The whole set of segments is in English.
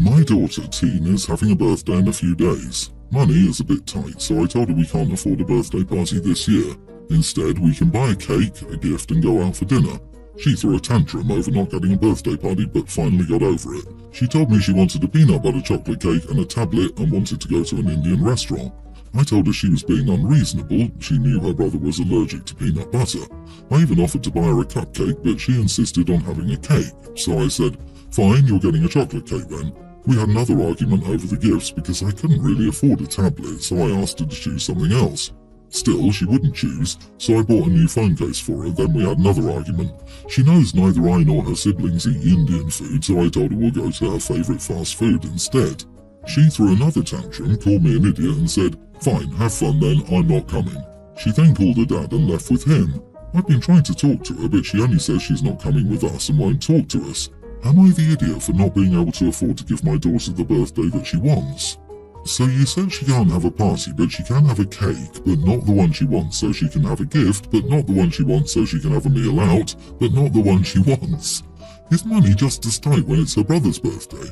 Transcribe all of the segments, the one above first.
My daughter, Teen, is having a birthday in a few days. Money is a bit tight, so I told her we can't afford a birthday party this year. Instead, we can buy a cake, a gift, and go out for dinner. She threw a tantrum over not getting a birthday party, but finally got over it. She told me she wanted a peanut butter chocolate cake and a tablet and wanted to go to an Indian restaurant. I told her she was being unreasonable. She knew her brother was allergic to peanut butter. I even offered to buy her a cupcake, but she insisted on having a cake. So I said, "Fine, you're getting a chocolate cake then." We had another argument over the gifts because I couldn't really afford a tablet, so I asked her to choose something else. Still, she wouldn't choose, so I bought a new phone case for her. Then we had another argument. She knows neither I nor her siblings eat Indian food, so I told her we'll go to her favourite fast food instead. She threw another tantrum, called me an idiot and said, "Fine, have fun then, I'm not coming." She then called her dad and left with him. I've been trying to talk to her, but she only says she's not coming with us and won't talk to us. Am I the idiot for not being able to afford to give my daughter the birthday that she wants? So you said she can't have a party, but she can have a cake, but not the one she wants, so she can have a gift, but not the one she wants, so she can have a meal out, but not the one she wants. Is money just as tight when it's her brother's birthday?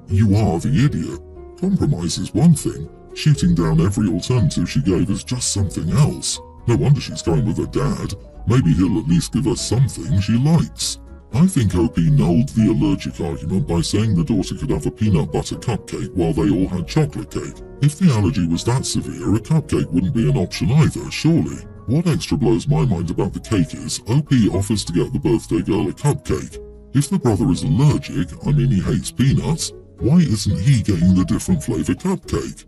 You are the idiot. Compromise is one thing. Shooting down every alternative she gave is just something else. No wonder she's going with her dad. Maybe he'll at least give her something she likes. I think OP nulled the allergic argument by saying the daughter could have a peanut butter cupcake while they all had chocolate cake. If the allergy was that severe, a cupcake wouldn't be an option either, surely. What extra blows my mind about the cake is OP offers to get the birthday girl a cupcake. If the brother is allergic, I mean he hates peanuts, why isn't he getting the different flavour cupcake?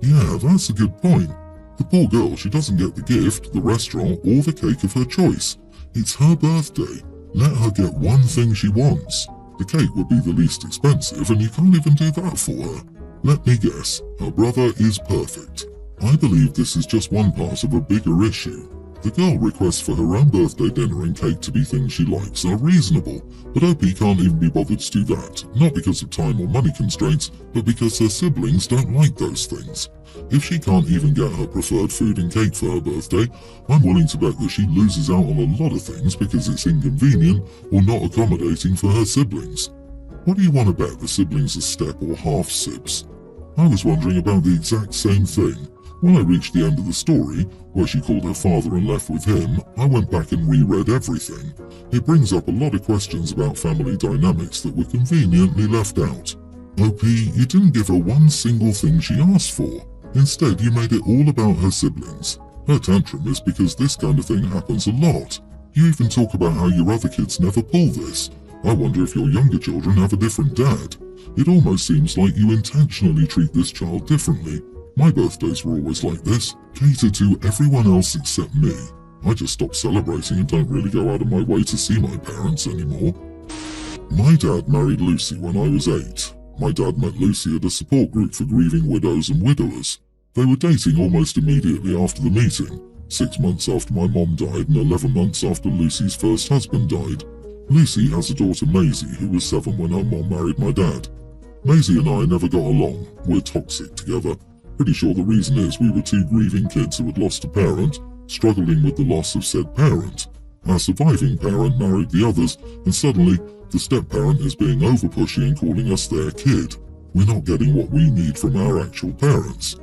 Yeah, that's a good point. The poor girl, she doesn't get the gift, the restaurant, or the cake of her choice. It's her birthday. Let her get one thing she wants. The cake would be the least expensive, and you can't even do that for her. Let me guess, her brother is perfect. I believe this is just one part of a bigger issue. The girl requests for her own birthday dinner and cake to be things she likes are reasonable, but OP can't even be bothered to do that, not because of time or money constraints, but because her siblings don't like those things. If she can't even get her preferred food and cake for her birthday, I'm willing to bet that she loses out on a lot of things because it's inconvenient or not accommodating for her siblings. What do you want to bet the siblings are step or half sibs? I was wondering about the exact same thing. When I reached the end of the story, where she called her father and left with him, I went back and reread everything. It brings up a lot of questions about family dynamics that were conveniently left out. OP, you didn't give her one single thing she asked for. Instead, you made it all about her siblings. Her tantrum is because this kind of thing happens a lot. You even talk about how your other kids never pull this. I wonder if your younger children have a different dad. It almost seems like you intentionally treat this child differently. My birthdays were always like this, catered to everyone else except me. I just stopped celebrating and don't really go out of my way to see my parents anymore. My dad married Lucy when I was 8. My dad met Lucy at a support group for grieving widows and widowers. They were dating almost immediately after the meeting, 6 months after my mom died and 11 months after Lucy's first husband died. Lucy has a daughter Maisie who was 7 when her mom married my dad. Maisie and I never got along. We're toxic together. Pretty sure the reason is we were 2 grieving kids who had lost a parent, struggling with the loss of said parent. Our surviving parent married the others, and suddenly, the step-parent is being over-pushy and calling us their kid. We're not getting what we need from our actual parents.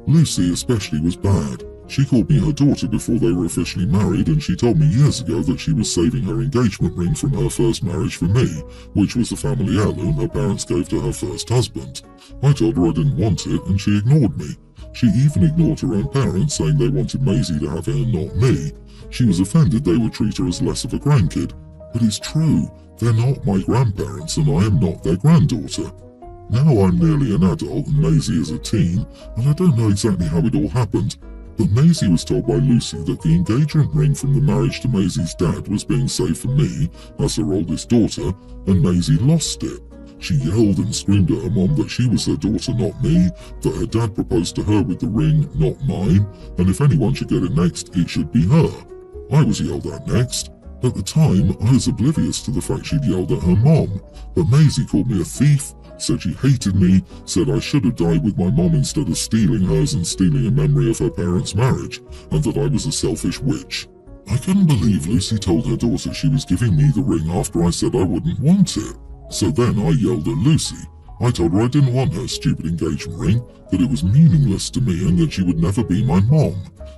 Lucy especially was bad. She called me her daughter before they were officially married, and she told me years ago that she was saving her engagement ring from her first marriage for me, which was a family heirloom her parents gave to her first husband. I told her I didn't want it, and she ignored me. She even ignored her own parents, saying they wanted Maisie to have it and not me. She was offended they would treat her as less of a grandkid. But it's true, they're not my grandparents, and I am not their granddaughter. Now I'm nearly an adult and Maisie is a teen, and I don't know exactly how it all happened. But Maisie was told by Lucy that the engagement ring from the marriage to Maisie's dad was being saved for me, as her oldest daughter, and Maisie lost it. She yelled and screamed at her mom that she was her daughter, not me, that her dad proposed to her with the ring, not mine, and if anyone should get it next, it should be her. I was yelled at next. At the time, I was oblivious to the fact she'd yelled at her mom, but Maisie called me a thief, said she hated me, said I should have died with my mom instead of stealing hers and stealing a memory of her parents' marriage, and that I was a selfish witch. I couldn't believe Lucy told her daughter she was giving me the ring after I said I wouldn't want it. So then I yelled at Lucy. I told her I didn't want her stupid engagement ring, that it was meaningless to me and that she would never be my mom.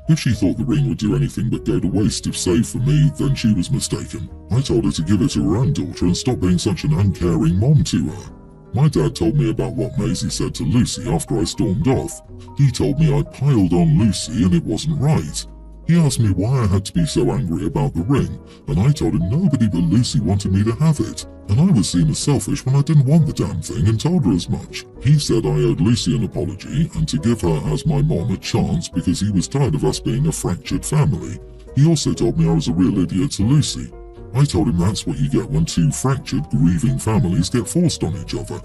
If she thought the ring would do anything but go to waste if saved for me, then she was mistaken. I told her to give it to her own daughter and stop being such an uncaring mom to her. My dad told me about what Maisie said to Lucy after I stormed off. He told me I piled on Lucy and it wasn't right. He asked me why I had to be so angry about the ring, and I told him nobody but Lucy wanted me to have it, and I was seen as selfish when I didn't want the damn thing and told her as much. He said I owed Lucy an apology and to give her as my mom a chance because he was tired of us being a fractured family. He also told me I was a real idiot to Lucy. I told him that's what you get when two fractured, grieving families get forced on each other.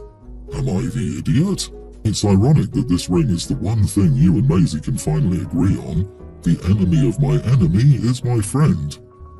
Am I the idiot? It's ironic that this ring is the one thing you and Maisie can finally agree on. The enemy of my enemy is my friend.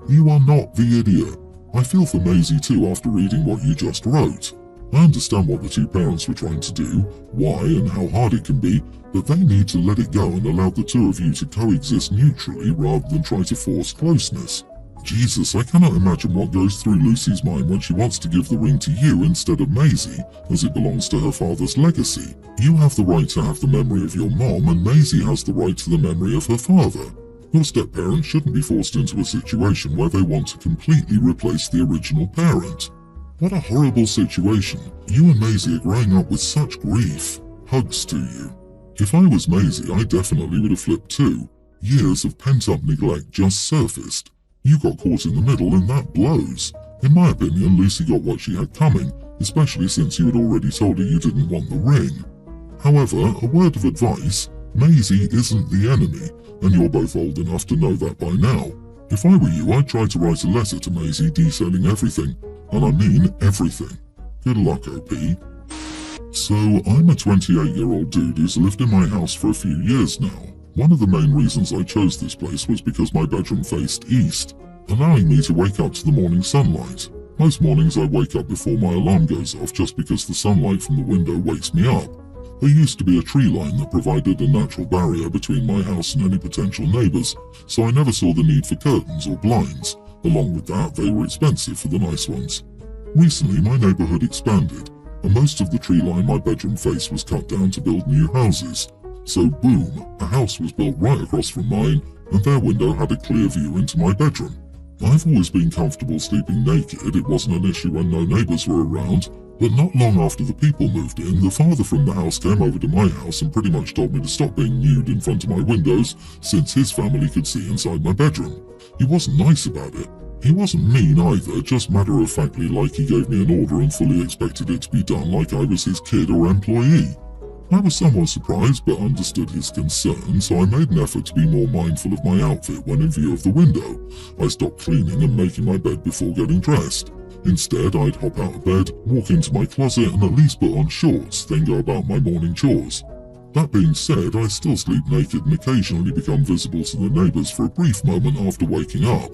You are not the idiot. I feel for Maisie too after reading what you just wrote. I understand what the two parents were trying to do, why and how hard it can be, but they need to let it go and allow the two of you to coexist neutrally rather than try to force closeness. Jesus, I cannot imagine what goes through Lucy's mind when she wants to give the ring to you instead of Maisie, as it belongs to her father's legacy. You have the right to have the memory of your mom, and Maisie has the right to the memory of her father. Your step-parents shouldn't be forced into a situation where they want to completely replace the original parent. What a horrible situation. You and Maisie are growing up with such grief. Hugs to you. If I was Maisie, I definitely would have flipped too. Years of pent-up neglect just surfaced. You got caught in the middle and that blows. In my opinion, Lucy got what she had coming, especially since you had already told her you didn't want the ring. However, a word of advice, Maisie isn't the enemy, and you're both old enough to know that by now. If I were you, I'd try to write a letter to Maisie detailing everything, and I mean everything. Good luck, OP. So, I'm a 28-year-old dude who's lived in my house for a few years now. One of the main reasons I chose this place was because my bedroom faced east, allowing me to wake up to the morning sunlight. Most mornings I wake up before my alarm goes off just because the sunlight from the window wakes me up. There used to be a tree line that provided a natural barrier between my house and any potential neighbours, so I never saw the need for curtains or blinds. Along with that, they were expensive for the nice ones. Recently, my neighbourhood expanded, and most of the tree line my bedroom faced was cut down to build new houses. So boom, a house was built right across from mine, and their window had a clear view into my bedroom. I've always been comfortable sleeping naked. It wasn't an issue when no neighbours were around, but not long after the people moved in, the father from the house came over to my house and pretty much told me to stop being nude in front of my windows since his family could see inside my bedroom. He wasn't nice about it. He wasn't mean either, just matter-of-factly like he gave me an order and fully expected it to be done like I was his kid or employee. I was somewhat surprised but understood his concern, so I made an effort to be more mindful of my outfit when in view of the window. I stopped cleaning and making my bed before getting dressed. Instead, I'd hop out of bed, walk into my closet and at least put on shorts, then go about my morning chores. That being said, I still sleep naked and occasionally become visible to the neighbours for a brief moment after waking up.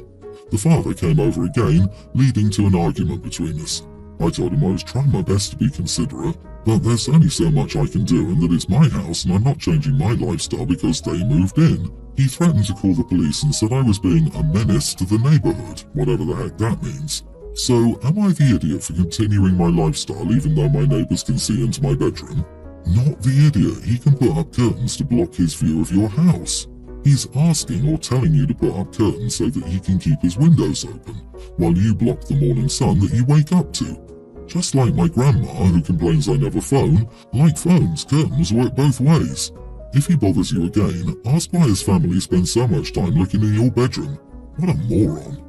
The father came over again, leading to an argument between us. I told him I was trying my best to be considerate, but there's only so much I can do and that it's my house and I'm not changing my lifestyle because they moved in. He threatened to call the police and said I was being a menace to the neighbourhood, whatever the heck that means. So, am I the idiot for continuing my lifestyle even though my neighbours can see into my bedroom? Not the idiot, he can put up curtains to block his view of your house. He's asking or telling you to put up curtains so that he can keep his windows open, while you block the morning sun that you wake up to. Just like my grandma, who complains I never phone, like phones, curtains work both ways. If he bothers you again, ask why his family spends so much time looking in your bedroom. What a moron.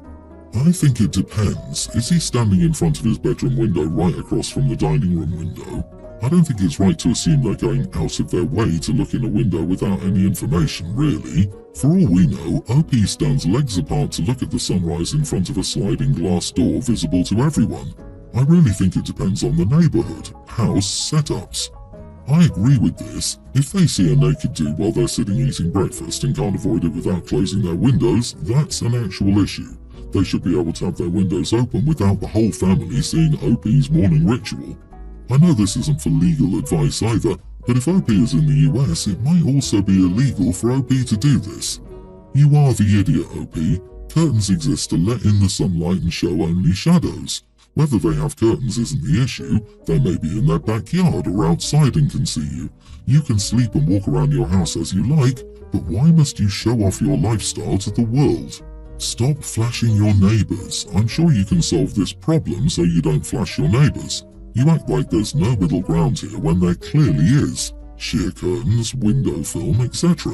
I think it depends. Is he standing in front of his bedroom window right across from the dining room window? I don't think it's right to assume they're going out of their way to look in a window without any information, really. For all we know, OP stands legs apart to look at the sunrise in front of a sliding glass door visible to everyone. I really think it depends on the neighbourhood, house, setups. I agree with this. If they see a naked dude while they're sitting eating breakfast and can't avoid it without closing their windows, that's an actual issue. They should be able to have their windows open without the whole family seeing OP's morning ritual. I know this isn't for legal advice either, but if OP is in the US, it might also be illegal for OP to do this. You are the idiot, OP. Curtains exist to let in the sunlight and show only shadows. Whether they have curtains isn't the issue. They may be in their backyard or outside and can see you. You can sleep and walk around your house as you like, but why must you show off your lifestyle to the world? Stop flashing your neighbours. I'm sure you can solve this problem so you don't flash your neighbours. You act like there's no middle ground here when there clearly is. Sheer curtains, window film, etc.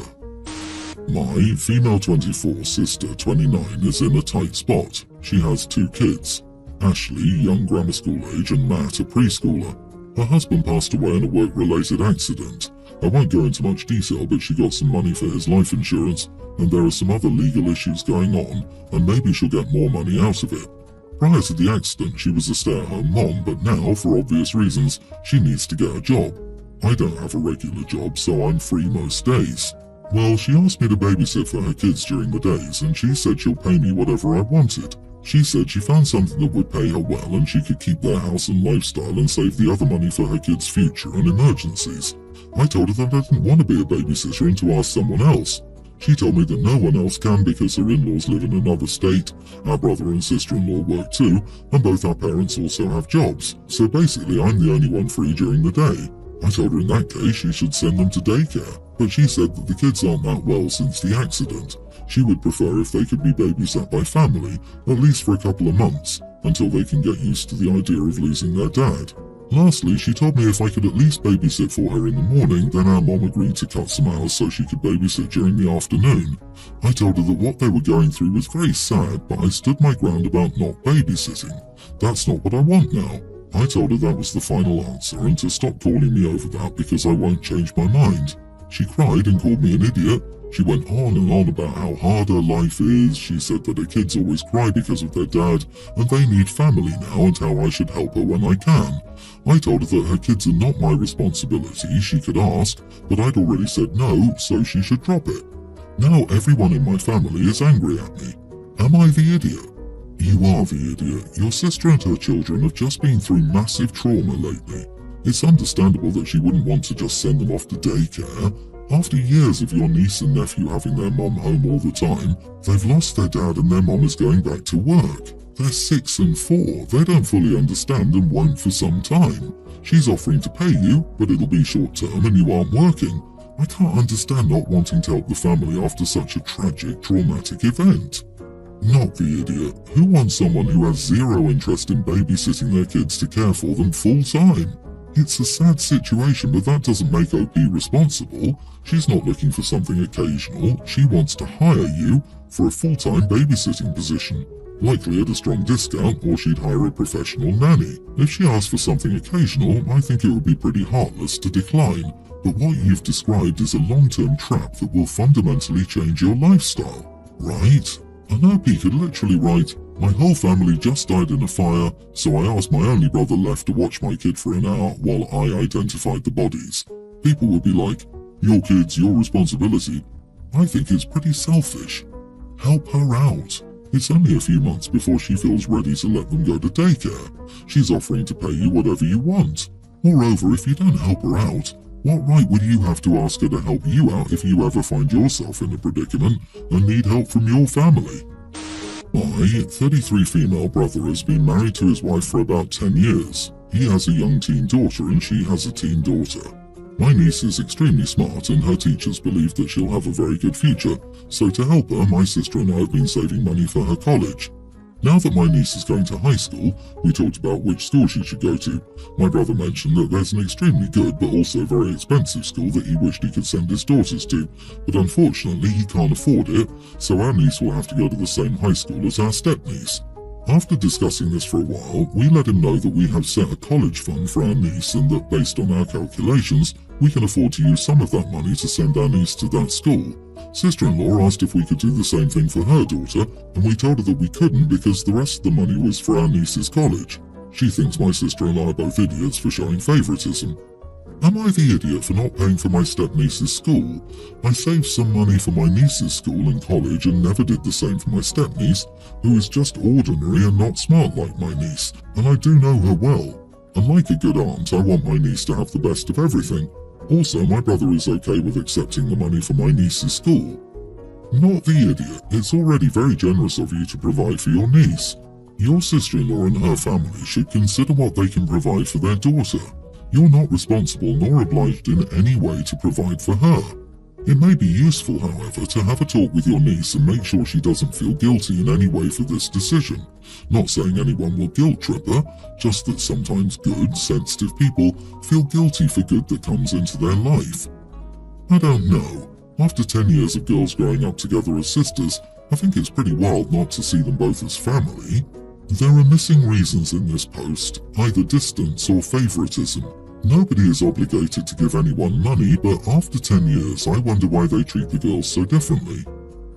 My female 24 sister 29 is in a tight spot. She has 2 kids. Ashley, young grammar school age, and Matt, a preschooler. Her husband passed away in a work-related accident. I won't go into much detail, but she got some money for his life insurance, and there are some other legal issues going on, and maybe she'll get more money out of it. Prior to the accident, she was a stay-at-home mom, but now, for obvious reasons, she needs to get a job. I don't have a regular job, so I'm free most days. Well, she asked me to babysit for her kids during the days, and she said she'll pay me whatever I wanted. She said she found something that would pay her well and she could keep their house and lifestyle and save the other money for her kids' future and emergencies. I told her that I didn't want to be a babysitter and to ask someone else. She told me that no one else can because her in-laws live in another state, our brother and sister-in-law work too, and both our parents also have jobs, so basically I'm the only one free during the day. I told her in that case she should send them to daycare, but she said that the kids aren't that well since the accident. She would prefer if they could be babysat by family, at least for a couple of months, until they can get used to the idea of losing their dad. Lastly, she told me if I could at least babysit for her in the morning, then our mom agreed to cut some hours so she could babysit during the afternoon. I told her that what they were going through was very sad, but I stood my ground about not babysitting. That's not what I want now. I told her that was the final answer and to stop calling me over that because I won't change my mind. She cried and called me an idiot. She went on and on about how hard her life is. She said that her kids always cry because of their dad and they need family now and how I should help her when I can. I told her that her kids are not my responsibility. She could ask, but I'd already said no, so she should drop it. Now everyone in my family is angry at me. Am I the idiot? You are the idiot. Your sister and her children have just been through massive trauma lately. It's understandable that she wouldn't want to just send them off to daycare. After years of your niece and nephew having their mom home all the time, they've lost their dad and their mom is going back to work. They're 6 and 4. They don't fully understand and won't for some time. She's offering to pay you, but it'll be short term and you aren't working. I can't understand not wanting to help the family after such a tragic, traumatic event. Not the idiot. Who wants someone who has zero interest in babysitting their kids to care for them full time? It's a sad situation, but that doesn't make OP responsible. She's not looking for something occasional. She wants to hire you for a full-time babysitting position, likely at a strong discount, or she'd hire a professional nanny. If she asked for something occasional, I think it would be pretty heartless to decline. But what you've described is a long-term trap that will fundamentally change your lifestyle, right? An OP could literally write, "My whole family just died in a fire, so I asked my only brother left to watch my kid for an hour while I identified the bodies." People would be like, "Your kid's your responsibility." I think it's pretty selfish. Help her out. It's only a few months before she feels ready to let them go to daycare. She's offering to pay you whatever you want. Moreover, if you don't help her out, what right would you have to ask her to help you out if you ever find yourself in a predicament and need help from your family? My 33 female brother has been married to his wife for about 10 years. He has a young teen daughter and she has a teen daughter. My niece is extremely smart and her teachers believe that she'll have a very good future, so to help her, my sister and I have been saving money for her college. Now that my niece is going to high school, we talked about which school she should go to. My brother mentioned that there's an extremely good but also very expensive school that he wished he could send his daughters to, but unfortunately he can't afford it, so our niece will have to go to the same high school as our step-niece. After discussing this for a while, we let him know that we have set a college fund for our niece and that based on our calculations, we can afford to use some of that money to send our niece to that school. Sister-in-law asked if we could do the same thing for her daughter, and we told her that we couldn't because the rest of the money was for our niece's college. She thinks my sister and I are both idiots for showing favoritism. Am I the idiot for not paying for my step-niece's school? I saved some money for my niece's school and college and never did the same for my step-niece, who is just ordinary and not smart like my niece, and I do know her well. And like a good aunt, I want my niece to have the best of everything. Also, my brother is okay with accepting the money for my niece's school. Not the idiot. It's already very generous of you to provide for your niece. Your sister-in-law and her family should consider what they can provide for their daughter. You're not responsible nor obliged in any way to provide for her. It may be useful, however, to have a talk with your niece and make sure she doesn't feel guilty in any way for this decision. Not saying anyone will guilt trip her, just that sometimes good, sensitive people feel guilty for good that comes into their life. I don't know. After 10 years of girls growing up together as sisters, I think it's pretty wild not to see them both as family. There are missing reasons in this post, either distance or favoritism. Nobody is obligated to give anyone money, but after 10 years, I wonder why they treat the girls so differently.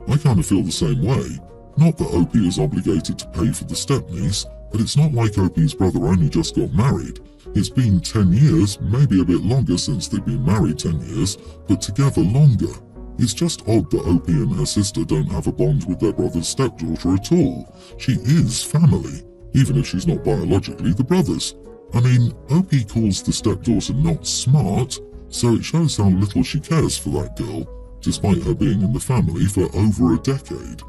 I kind of feel the same way. Not that OP is obligated to pay for the stepniece, but it's not like OP's brother only just got married. It's been 10 years, maybe a bit longer since they've been married 10 years, but together longer. It's just odd that OP and her sister don't have a bond with their brother's stepdaughter at all. She is family, even if she's not biologically the brothers. I mean, OP calls the stepdaughter not smart, so it shows how little she cares for that girl, despite her being in the family for over a decade.